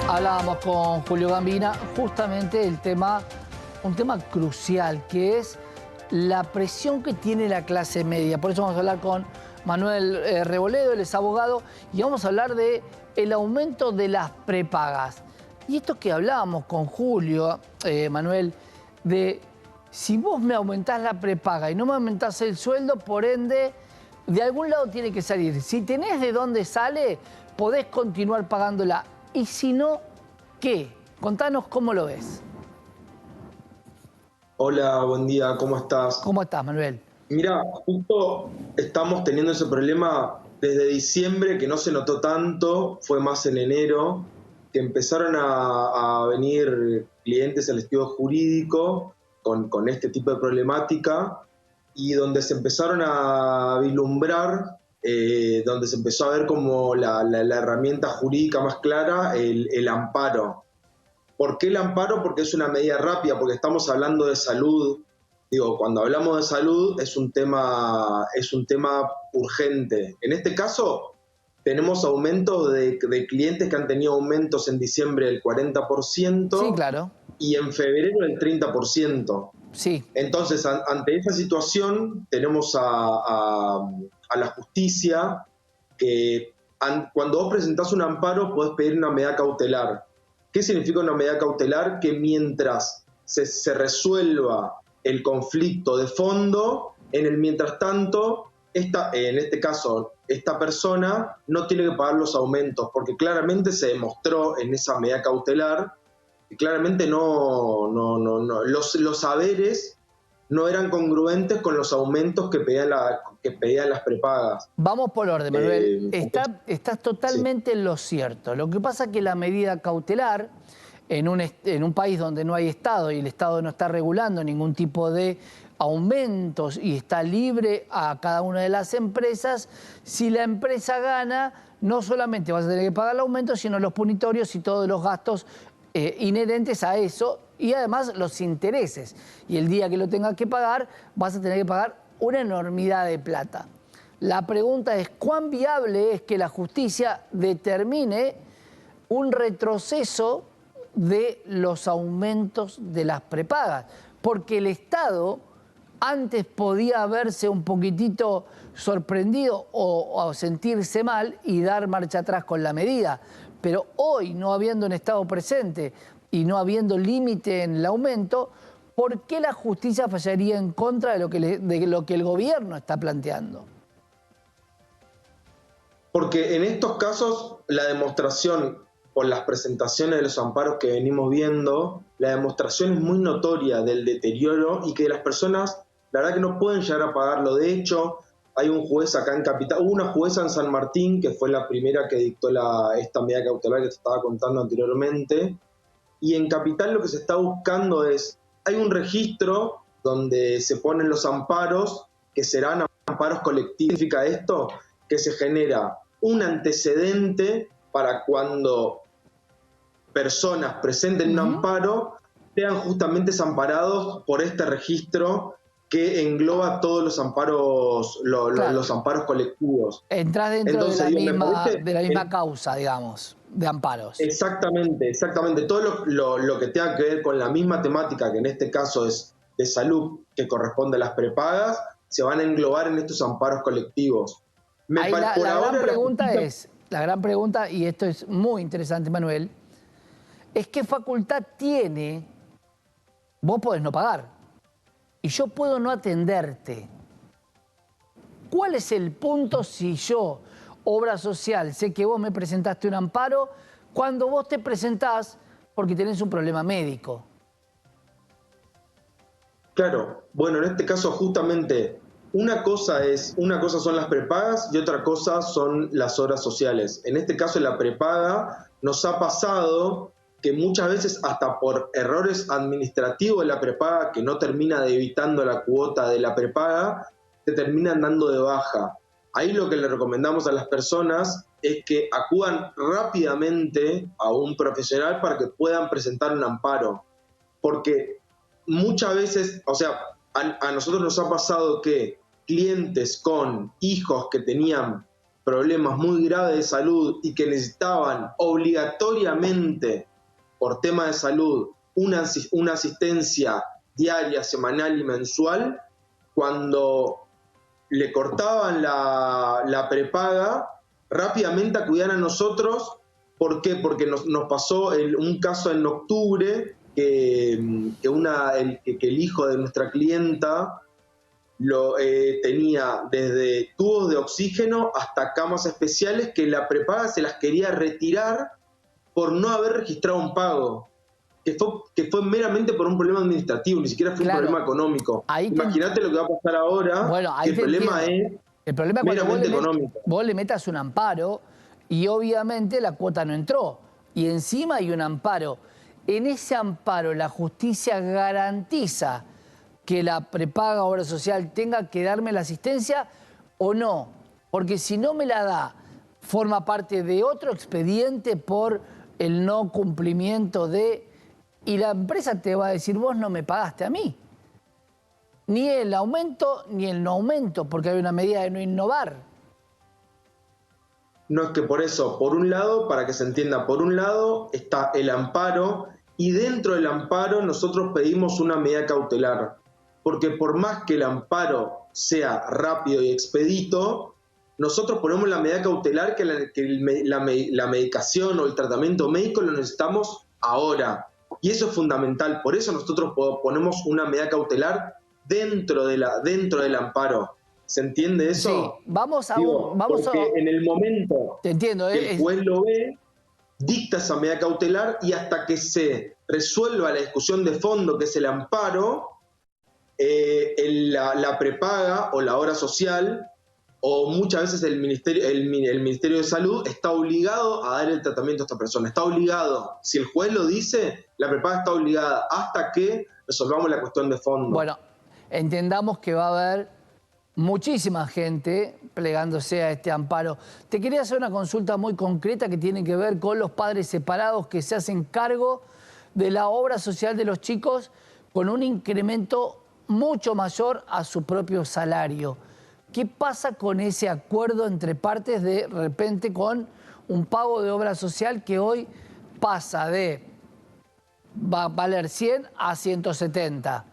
Hablábamos con Julio Gambina justamente del tema, un tema crucial, que es la presión que tiene la clase media. Por eso vamos a hablar con Manuel Reboledo, él es abogado, y vamos a hablar de el aumento de las prepagas. Y esto que hablábamos con Julio, Manuel, de si vos me aumentás la prepaga y no me aumentás el sueldo, por ende, de algún lado tiene que salir. Si tenés de dónde sale, podés continuar pagándola. Y si no, ¿qué? Contanos cómo lo ves. Hola, buen día, ¿cómo estás? ¿Cómo estás, Manuel? Mira, justo estamos teniendo ese problema desde diciembre, que no se notó tanto, fue más en enero, que empezaron a venir clientes al estudio jurídico con este tipo de problemática y donde se empezaron a vislumbrar, donde se empezó a ver como la herramienta jurídica más clara, el amparo. ¿Por qué el amparo? Porque es una medida rápida, porque estamos hablando de salud. Digo, cuando hablamos de salud es un tema urgente. En este caso, tenemos aumentos de clientes que han tenido aumentos en diciembre del 40%. Sí, claro. Y en febrero del 30%. Sí. Entonces, ante esa situación, tenemos a la justicia que cuando vos presentás un amparo podés pedir una medida cautelar. ¿Qué significa una medida cautelar? Que mientras se resuelva el conflicto de fondo, en el mientras tanto, en este caso, esta persona no tiene que pagar los aumentos, porque claramente se demostró en esa medida cautelar que claramente los saberes no eran congruentes con los aumentos que pedían las prepagas. Vamos por orden, Manuel. Estás totalmente en lo cierto. Lo que pasa es que la medida cautelar, en un país donde no hay Estado y el Estado no está regulando ningún tipo de aumentos y está libre a cada una de las empresas, si la empresa gana, no solamente vas a tener que pagar el aumento, sino los punitorios y todos los gastos inherentes a eso, y además los intereses. Y el día que lo tengas que pagar, vas a tener que pagar una enormidad de plata. La pregunta es, ¿cuán viable es que la justicia determine un retroceso de los aumentos de las prepagas? Porque el Estado antes podía verse un poquitito sorprendido o sentirse mal y dar marcha atrás con la medida. Pero hoy, no habiendo un Estado presente y no habiendo límite en el aumento, ¿por qué la justicia fallaría en contra de lo que el gobierno está planteando? Porque en estos casos la demostración, por las presentaciones de los amparos que venimos viendo, la demostración es muy notoria del deterioro y que las personas, la verdad que no pueden llegar a pagarlo. De hecho, hay un juez acá en Capital, hubo una jueza en San Martín, que fue la primera que dictó esta medida cautelar que te estaba contando anteriormente, y en Capital lo que se está buscando hay un registro donde se ponen los amparos, que serán amparos colectivos. ¿Qué significa esto? Que se genera un antecedente para cuando personas presenten un amparo, sean justamente desamparados por este registro que engloba todos los amparos, Claro. los amparos colectivos. Entrás dentro Entonces, de la misma causa, digamos, de amparos. Exactamente. Todo lo que tenga que ver con la misma temática, que en este caso es de salud, que corresponde a las prepagas, se van a englobar en estos amparos colectivos. Ahí la gran pregunta, y esto es muy interesante, Manuel, es qué facultad tiene, vos podés no pagar, y yo puedo no atenderte. ¿Cuál es el punto si yo, obra social, sé que vos me presentaste un amparo, cuando vos te presentás porque tenés un problema médico? Claro, bueno, en este caso justamente una cosa son las prepagas y otra cosa son las obras sociales. En este caso, la prepaga nos ha pasado que muchas veces hasta por errores administrativos de la prepaga, que no termina debitando la cuota de la prepaga, te terminan dando de baja. Ahí lo que le recomendamos a las personas es que acudan rápidamente a un profesional para que puedan presentar un amparo. Porque muchas veces, o sea, a nosotros nos ha pasado que clientes con hijos que tenían problemas muy graves de salud y que necesitaban obligatoriamente, por tema de salud, una asistencia diaria, semanal y mensual, cuando le cortaban la prepaga, rápidamente acudían a nosotros. ¿Por qué? Porque nos pasó un caso en octubre que el hijo de nuestra clienta tenía desde tubos de oxígeno hasta camas especiales que la prepaga se las quería retirar por no haber registrado un pago, que fue meramente por un problema administrativo, ni siquiera fue un problema económico. Imagínate lo que va a pasar ahora, bueno, que el problema es meramente económico. Vos le metas un amparo y obviamente la cuota no entró. Y encima hay un amparo. En ese amparo la justicia garantiza que la prepaga obra social tenga que darme la asistencia o no. Porque si no me la da, forma parte de otro expediente por el no cumplimiento de... Y la empresa te va a decir, vos no me pagaste a mí. Ni el aumento ni el no aumento, porque hay una medida de no innovar. No, es que por eso, por un lado, para que se entienda, por un lado está el amparo y dentro del amparo nosotros pedimos una medida cautelar. Porque por más que el amparo sea rápido y expedito, nosotros ponemos la medida cautelar que la medicación o el tratamiento médico lo necesitamos ahora. Y eso es fundamental. Por eso nosotros ponemos una medida cautelar dentro del amparo. ¿Se entiende eso? Sí, vamos porque en el momento te entiendo, que el juez lo ve, dicta esa medida cautelar y hasta que se resuelva la discusión de fondo, que es el amparo, la prepaga o la obra social, o muchas veces el Ministerio de Salud está obligado a dar el tratamiento a esta persona. Está obligado. Si el juez lo dice, la prepaga está obligada hasta que resolvamos la cuestión de fondo. Bueno, entendamos que va a haber muchísima gente plegándose a este amparo. Te quería hacer una consulta muy concreta que tiene que ver con los padres separados que se hacen cargo de la obra social de los chicos con un incremento mucho mayor a su propio salario. ¿Qué pasa con ese acuerdo entre partes de repente con un pago de obra social que hoy pasa va a valer 100 a 170?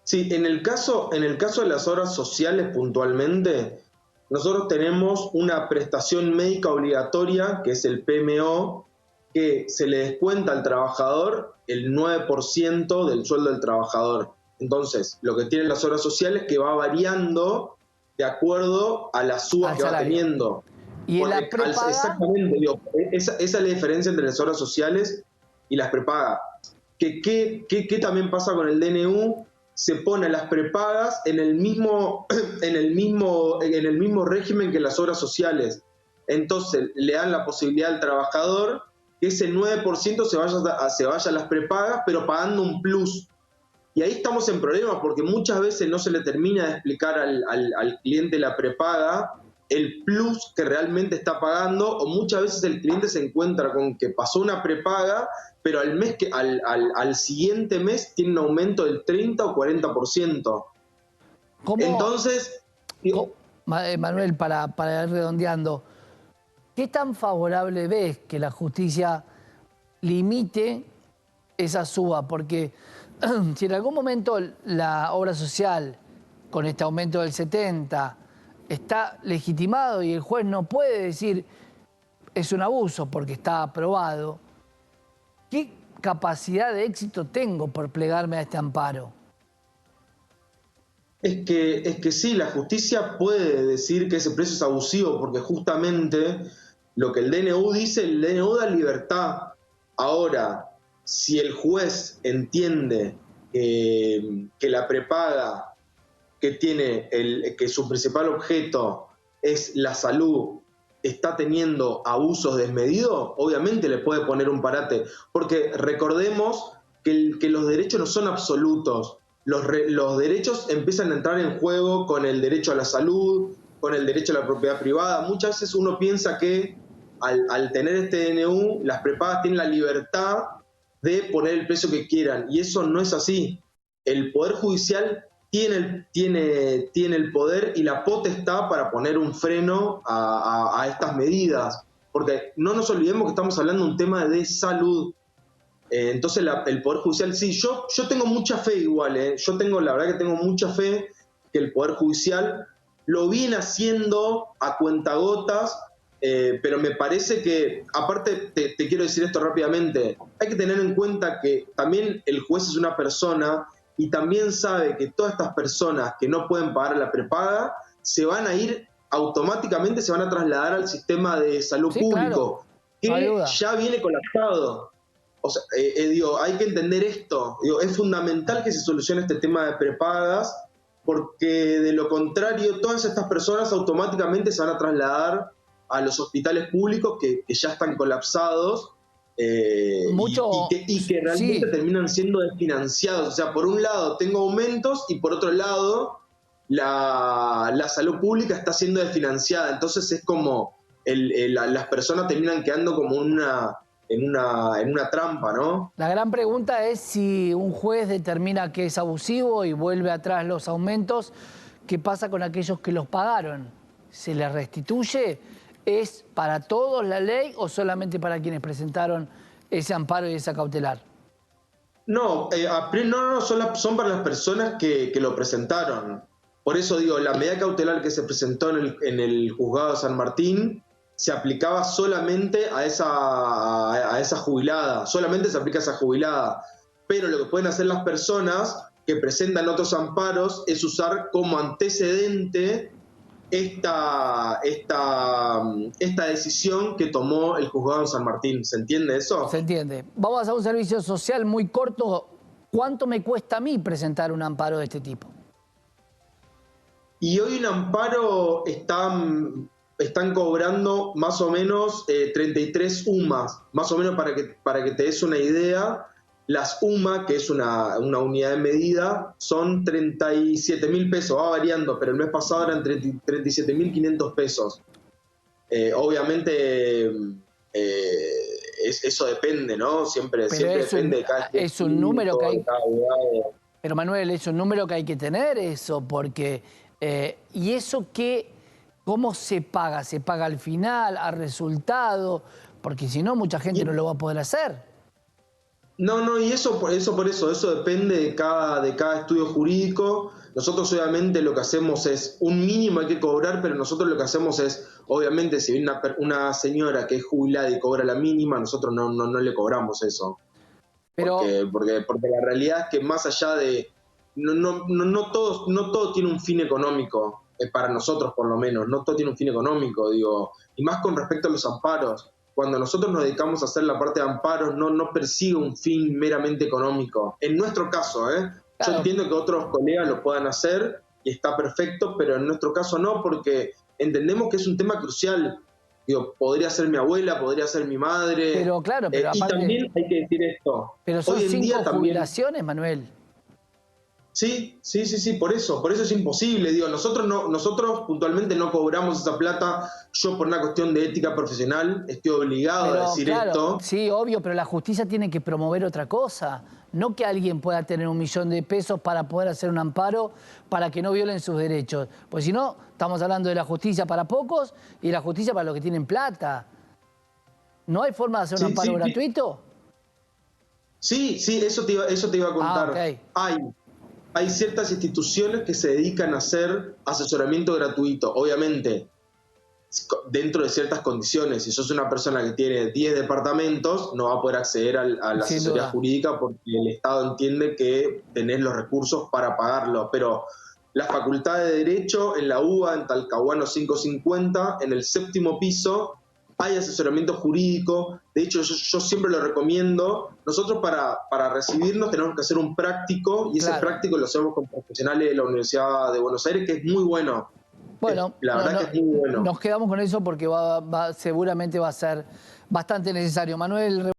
Sí, en el caso de las obras sociales puntualmente, nosotros tenemos una prestación médica obligatoria, que es el PMO, que se le descuenta al trabajador el 9% del sueldo del trabajador. Entonces, lo que tienen las obras sociales es que va variando de acuerdo a las subas que va teniendo. ¿Y en la prepaga? Exactamente, digo, esa es la diferencia entre las obras sociales y las prepagas. ¿Qué también pasa con el DNU? Se pone las prepagas en el mismo régimen que las obras sociales. Entonces, le dan la posibilidad al trabajador que ese 9% se vaya a las prepagas, pero pagando un plus. Y ahí estamos en problemas porque muchas veces no se le termina de explicar al cliente la prepaga, el plus que realmente está pagando, o muchas veces el cliente se encuentra con que pasó una prepaga, pero al siguiente mes tiene un aumento del 30 o 40%. ¿Cómo? Entonces... Manuel, para ir redondeando, ¿qué tan favorable ves que la justicia limite esa suba? Porque si en algún momento la obra social, con este aumento del 70%, está legitimado y el juez no puede decir es un abuso porque está aprobado, ¿qué capacidad de éxito tengo por plegarme a este amparo? Es que sí, la justicia puede decir que ese precio es abusivo porque justamente lo que el DNU dice, el DNU da libertad. Ahora, si el juez entiende que la prepaga que su principal objeto es la salud, está teniendo abusos desmedidos, obviamente le puede poner un parate, porque recordemos que los derechos no son absolutos. Los derechos empiezan a entrar en juego con el derecho a la salud, con el derecho a la propiedad privada. Muchas veces uno piensa que al tener este DNU, las prepagas tienen la libertad de poner el precio que quieran, y eso no es así. El Poder Judicial tiene el poder y la potestad para poner un freno a estas medidas. Porque no nos olvidemos que estamos hablando de un tema de salud. Entonces el Poder Judicial, sí, yo tengo mucha fe igual, la verdad que tengo mucha fe que el Poder Judicial lo viene haciendo a cuentagotas, pero me parece que, aparte, te quiero decir esto rápidamente, hay que tener en cuenta que también el juez es una persona y también sabe que todas estas personas que no pueden pagar la prepaga se van a ir automáticamente, se van a trasladar al sistema de salud público, claro, que ya viene colapsado. O sea, digo, hay que entender esto. Digo, es fundamental que se solucione este tema de prepagas, porque de lo contrario, todas estas personas automáticamente se van a trasladar a los hospitales públicos que ya están colapsados y que realmente terminan siendo desfinanciados. O sea, por un lado tengo aumentos y por otro lado la salud pública está siendo desfinanciada. Entonces es como las personas terminan quedando como en una trampa, ¿no? La gran pregunta es si un juez determina que es abusivo y vuelve atrás los aumentos, ¿qué pasa con aquellos que los pagaron? ¿Se les restituye? ¿Es para todos la ley o solamente para quienes presentaron ese amparo y esa cautelar? No, son para las personas que lo presentaron. Por eso digo, la medida cautelar que se presentó en el juzgado de San Martín se aplicaba solamente a esa jubilada, solamente se aplica a esa jubilada. Pero lo que pueden hacer las personas que presentan otros amparos es usar como antecedente esta decisión que tomó el juzgado de San Martín. ¿Se entiende eso? Se entiende. Vamos a hacer un servicio social muy corto. ¿Cuánto me cuesta a mí presentar un amparo de este tipo? Y hoy un amparo están cobrando más o menos 33 UMAS, más o menos para que te des una idea. Las UMA, que es una unidad de medida, son 37.000 pesos, va variando, pero el mes pasado eran 37.500 pesos. Obviamente eso depende, ¿no? Siempre depende de cada es un número que hay. Pero Manuel, es un número que hay que tener eso, porque ¿y eso qué? ¿Cómo se paga? ¿Se paga al final, al resultado? Porque si no, mucha gente no lo va a poder hacer. No, y eso depende de cada estudio jurídico. Nosotros obviamente lo que hacemos es, un mínimo hay que cobrar, pero nosotros lo que hacemos es, obviamente, si viene una señora que es jubilada y cobra la mínima, nosotros no le cobramos eso. Pero porque la realidad es que más allá de... No todo tiene un fin económico, para nosotros por lo menos, no todo tiene un fin económico, digo, y más con respecto a los amparos. Cuando nosotros nos dedicamos a hacer la parte de amparos, no persigue un fin meramente económico. En nuestro caso, claro. Yo entiendo que otros colegas lo puedan hacer y está perfecto, pero en nuestro caso no, porque entendemos que es un tema crucial. Digo, podría ser mi abuela, podría ser mi madre. Pero claro, pero aparte, y también hay que decir esto. Pero son hoy en 5 día jubilaciones, también, Manuel. Sí, por eso es imposible. Digo, nosotros puntualmente no cobramos esa plata. Yo, por una cuestión de ética profesional, estoy obligado a decir esto. Sí, obvio, pero la justicia tiene que promover otra cosa. No que alguien pueda tener 1 millón de pesos para poder hacer un amparo para que no violen sus derechos. Pues si no, estamos hablando de la justicia para pocos y la justicia para los que tienen plata. ¿No hay forma de hacer un amparo gratuito? Sí, eso te iba a contar. Okay. Hay ciertas instituciones que se dedican a hacer asesoramiento gratuito, obviamente, dentro de ciertas condiciones. Si sos una persona que tiene 10 departamentos, no va a poder acceder a la asesoría jurídica porque el Estado entiende que tenés los recursos para pagarlo. Pero la Facultad de Derecho, en la UBA, en Talcahuano 550, en el 7º piso, hay asesoramiento jurídico. De hecho, yo siempre lo recomiendo. Nosotros para recibirnos tenemos que hacer un práctico y ese práctico lo hacemos con profesionales de la Universidad de Buenos Aires, que es muy bueno. Bueno, la verdad que es muy bueno. Nos quedamos con eso porque seguramente va a ser bastante necesario. Manuel